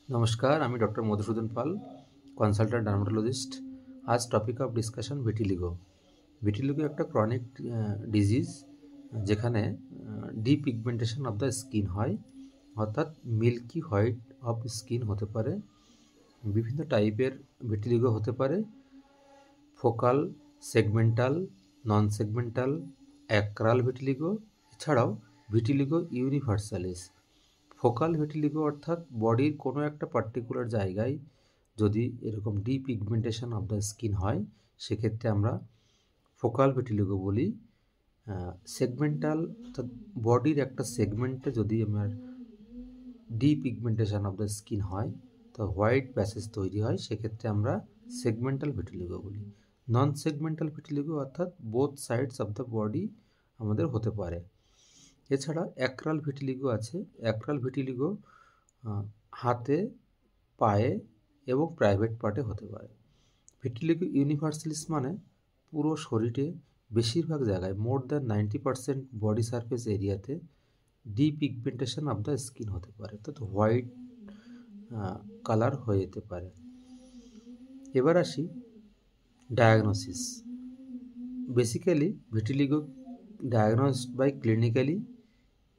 नमस्कार, আমি ডক্টর মধুসূদন পাল, consultant dermatologist. আজ topic of discussion vitiligo. Vitiligo একটা ক্রনিক ডিজিজ যেখানে ডিপিগমেন্টেশন অফ দ্য স্কিন হয়, অর্থাৎ মিল্কি হোয়াইট অফ স্কিন হতে পারে। বিভিন্ন টাইপের ভিটিলিগো হতে পারে: ফোকাল, সেগমেন্টাল, নন সেগমেন্টাল, অ্যাক্রাল ভিটিলিগো, এছাড়াও ভিটিলিগো ইউনিভার্সালিস। ফোকাল ভিটিলিগো অর্থাৎ বডির কোনো একটা পার্টিকুলার জায়গায় যদি এরকম ডিপিগমেন্টেশন অফ দ্য স্কিন হয়, সেক্ষেত্রে আমরা ফোকাল ভিটিলিগো বলি। সেগমেন্টাল অর্থাৎ বডির একটা সেগমেন্টে যদি আমার ডিপিগমেন্টেশন অফ দ্য স্কিন হয়, তো হোয়াইট প্যাচেস তৈরি হয়, সেক্ষেত্রে আমরা সেগমেন্টাল ভিটিলিগো বলি। নন সেগমেন্টাল ভিটিলিগো অর্থাৎ both sides of the body আমাদের হতে পারে। এছাড়া অ্যাক্রাল ভিটিলিগো আছে। অ্যাক্রাল ভিটিলিগো হাতে, পায়ে এবং প্রাইভেট পার্টে হতে পারে। ভিটিলিগো ইউনিভার্সালিস মানে পুরো শরীরে বেশিরভাগ জায়গায়, মোর দ্যান 90% বডি সারফেস এরিয়াতে ডিপিগমেন্টেশন অফ দ্য স্কিন হতে পারে, অর্থাৎ হোয়াইট কালার হয়ে যেতে পারে। এবার আসি diagnosis. Basically vitiligo diagnosed by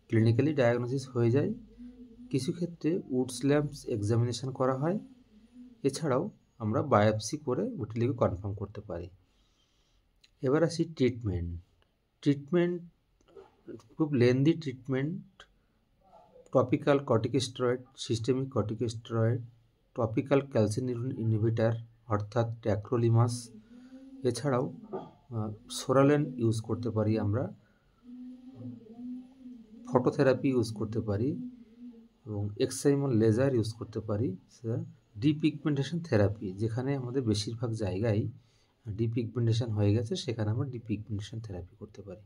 clinically diagnosis হয়ে যায়। কিছু ক্ষেত্রে উডস ল্যাম্পস এক্সামিনেশন করা হয়। এছাড়াও আমরা বায়োপসি করে ভিটিলিগো কনফার্ম করতে পারি। এবার আসি ট্রিটমেন্ট খুব lengthy treatment. Topical corticosteroid, systemic corticosteroid, topical calcineurin inhibitor অর্থাৎ ট্যাক্রোলিমাস, এছাড়াও সোরালেন ইউজ করতে পারি, আমরা ফটোথেরাপি ইউজ করতে পারি এবং এক্সাইমাল লেজার ইউজ করতে পারি। ডিপিগমেন্টেশন থেরাপি, যেখানে আমাদের বেশিরভাগ জায়গায় ডিপিগমেন্টেশন হয়ে গেছে, সেখানে আমরা ডিপিগমেন্টেশন থেরাপি করতে পারি।